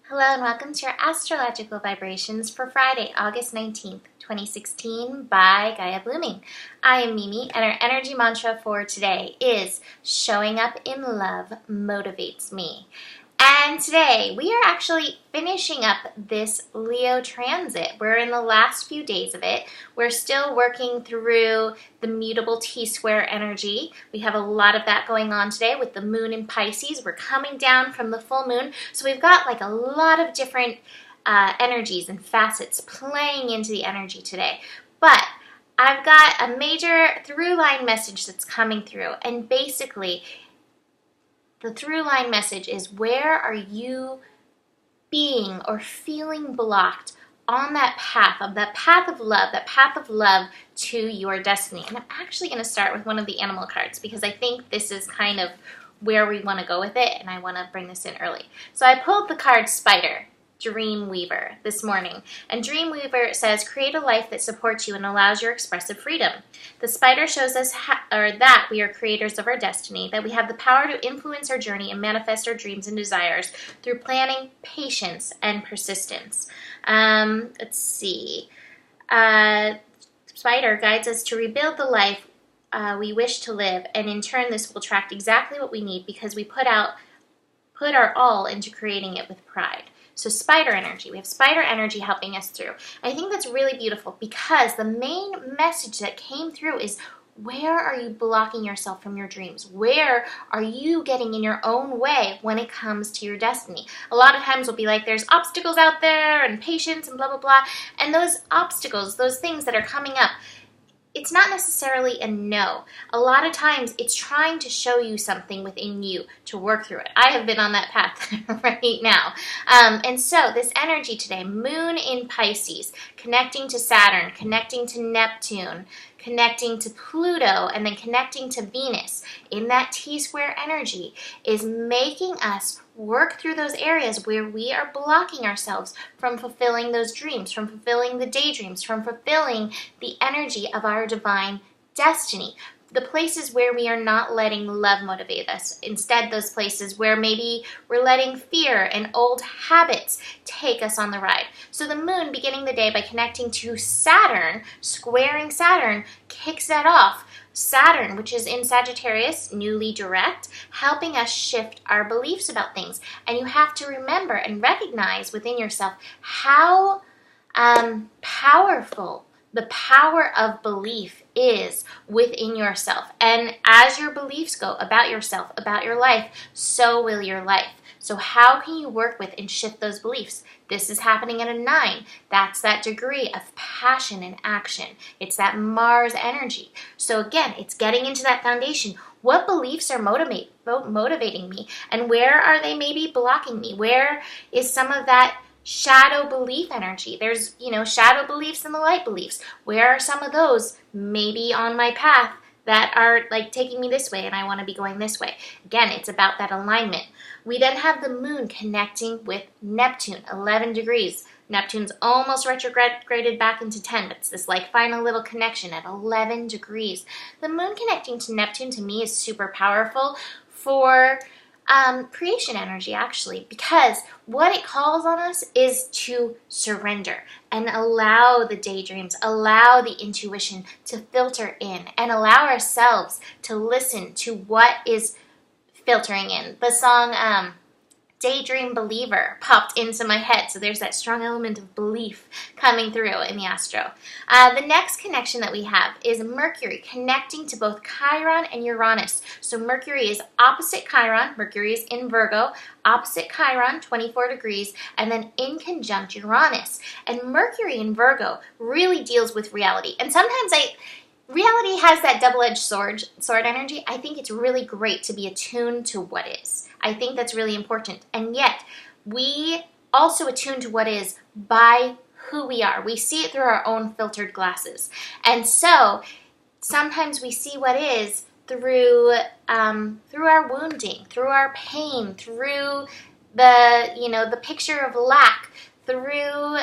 Hello and welcome to your astrological vibrations for Friday, August 19th, 2016 by Gaia Blooming. I am Mimi and our energy mantra for today is showing up in love motivates me. And today we are actually finishing up this Leo transit. We're in the last few days of it. We're still working through the mutable T-square energy. We have a lot of that going on today with the moon in Pisces. We're coming down from the full moon. So we've got like a lot of different energies and facets playing into the energy today. But I've got a major through line message that's coming through. And basically, the through line message is, where are you being or feeling blocked on that path of love to your destiny? And I'm actually going to start with one of the animal cards because I think this is kind of where we want to go with it, and I want to bring this in early. So I pulled the card Spider, Dreamweaver, this morning. And Dreamweaver says, create a life that supports you and allows your expressive freedom. The spider shows us that we are creators of our destiny, that we have the power to influence our journey and manifest our dreams and desires through planning, patience, and persistence. Let's see. Spider guides us to rebuild the life we wish to live, and in turn this will attract exactly what we need because we put our all into creating it with pride. So spider energy, we have spider energy helping us through. I think that's really beautiful because the main message that came through is, where are you blocking yourself from your dreams? Where are you getting in your own way when it comes to your destiny? A lot of times we'll be like, there's obstacles out there and patience and blah, blah, blah. And those obstacles, those things that are coming up, it's not necessarily a no. A lot of times it's trying to show you something within you to work through it. I have been on that path right now. And so this energy today, moon in Pisces, connecting to Saturn, connecting to Neptune, connecting to Pluto, and then connecting to Venus in that T-square energy is making us work through those areas where we are blocking ourselves from fulfilling those dreams, from fulfilling the daydreams, from fulfilling the energy of our divine destiny. The places where we are not letting love motivate us. Instead, those places where maybe we're letting fear and old habits take us on the ride. So the moon, beginning the day by connecting to Saturn, squaring Saturn, kicks that off. Saturn, which is in Sagittarius, newly direct, helping us shift our beliefs about things. And you have to remember and recognize within yourself how powerful the power of belief is within yourself. And as your beliefs go about yourself, about your life, so will your life. So how can you work with and shift those beliefs? This is happening at a 9. That's that degree of passion and action. It's that Mars energy. So again, it's getting into that foundation. What beliefs are motivating me? And where are they maybe blocking me? Where is some of that shadow belief energy? There's, shadow beliefs and the light beliefs. Where are some of those maybe on my path that are like taking me this way and I want to be going this way? Again, it's about that alignment. We then have the moon connecting with Neptune, 11 degrees. Neptune's almost retrograded back into 10, but it's this like final little connection at 11 degrees. The moon connecting to Neptune to me is super powerful for creation energy, actually, because what it calls on us is to surrender and allow the daydreams, allow the intuition to filter in, and allow ourselves to listen to what is filtering in. The song Daydream Believer popped into my head, so there's that strong element of belief coming through in the astro. The next connection that we have is Mercury connecting to both Chiron and Uranus. So Mercury is opposite Chiron, Mercury is in Virgo, opposite Chiron, 24 degrees, and then in conjunct Uranus. And Mercury in Virgo really deals with reality. And sometimes reality has that double-edged sword energy. I think it's really great to be attuned to what is. I think that's really important. And yet, we also attune to what is by who we are. We see it through our own filtered glasses. And so, sometimes we see what is through our wounding, through our pain, through the picture of lack, through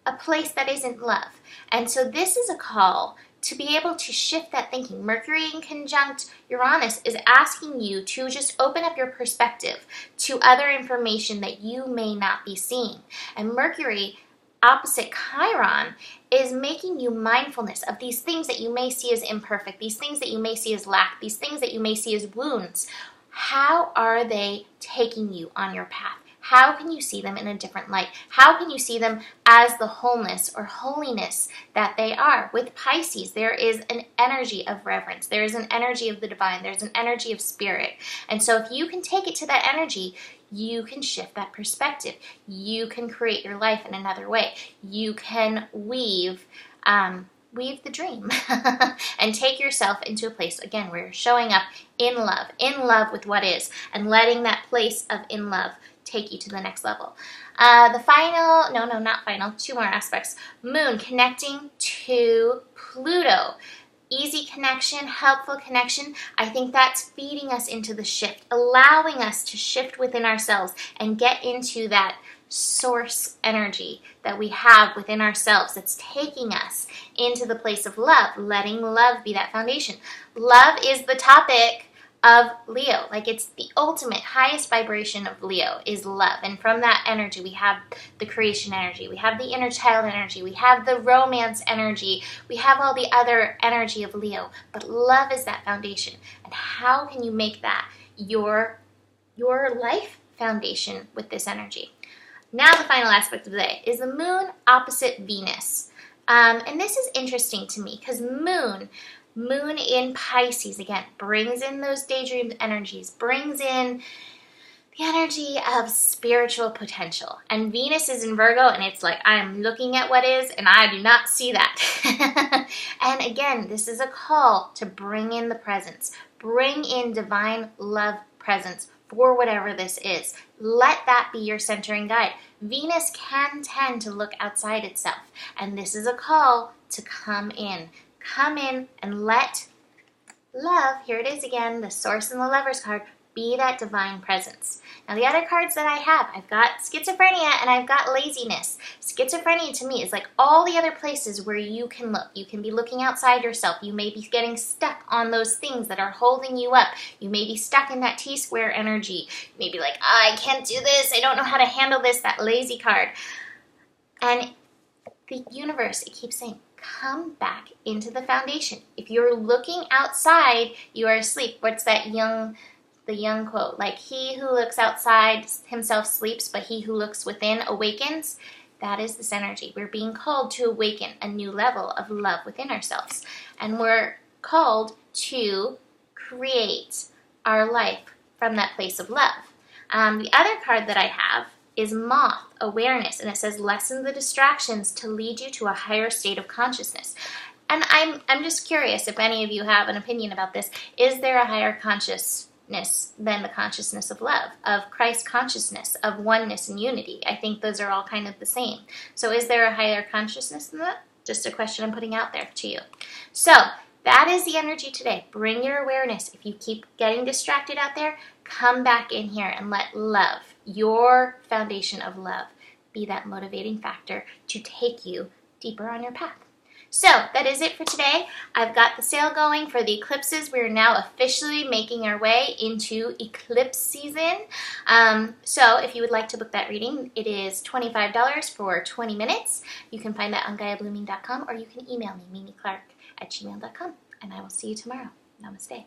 a place that isn't love. And so this is a call to be able to shift that thinking. Mercury in conjunct Uranus is asking you to just open up your perspective to other information that you may not be seeing. And Mercury opposite Chiron is making you mindfulness of these things that you may see as imperfect, these things that you may see as lack, these things that you may see as wounds. How are they taking you on your path? How can you see them in a different light? How can you see them as the wholeness or holiness that they are? With Pisces, there is an energy of reverence. There is an energy of the divine. There's an energy of spirit. And so if you can take it to that energy, you can shift that perspective. You can create your life in another way. You can weave the dream and take yourself into a place, again, where you're showing up in love with what is, and letting that place of in love take you to the next level. Two more aspects. Moon connecting to Pluto. Easy connection, helpful connection. I think that's feeding us into the shift, allowing us to shift within ourselves and get into that source energy that we have within ourselves that's taking us into the place of love, letting love be that foundation. Love is the topic of Leo. Like, it's the ultimate highest vibration of Leo is love. And from that energy, we have the creation energy, we have the inner child energy, we have the romance energy, we have all the other energy of Leo. But love is that foundation. And how can you make that your life foundation with this energy? Now the final aspect of the day is the moon opposite Venus. And this is interesting to me because Moon in Pisces, again, brings in those daydream energies, brings in the energy of spiritual potential. And Venus is in Virgo, and it's like, I am looking at what is, and I do not see that. And again, this is a call to bring in the presence, bring in divine love presence for whatever this is. Let that be your centering guide. Venus can tend to look outside itself, and this is a call to come in. Come in and let love, here it is again, the Source and the Lovers card, be that divine presence. Now the other cards that I have, I've got schizophrenia and I've got laziness. Schizophrenia to me is like all the other places where you can look. You can be looking outside yourself. You may be getting stuck on those things that are holding you up. You may be stuck in that T-square energy. You may be like, I can't do this. I don't know how to handle this, that lazy card. And the universe, it keeps saying, come back into the foundation. If you're looking outside, you are asleep. What's that the young quote? Like, he who looks outside himself sleeps, but he who looks within awakens. That is this energy. We're being called to awaken a new level of love within ourselves. And we're called to create our life from that place of love. The other card that I have is Moth, awareness, and it says lessen the distractions to lead you to a higher state of consciousness. And I'm just curious if any of you have an opinion about this. Is there a higher consciousness than the consciousness of love, of Christ consciousness, of oneness and unity? I think those are all kind of the same. So is there a higher consciousness than that? Just a question I'm putting out there to you. So that is the energy today. Bring your awareness. If you keep getting distracted out there, come back in here and let love, your foundation of love, be that motivating factor to take you deeper on your path. So that is it for today. I've got the sale going for the eclipses. We're now officially making our way into eclipse season. So if you would like to book that reading, it is $25 for 20 minutes. You can find that on GaiaBlooming.com, or you can email me, mimiclark@gmail.com. And I will see you tomorrow. Namaste.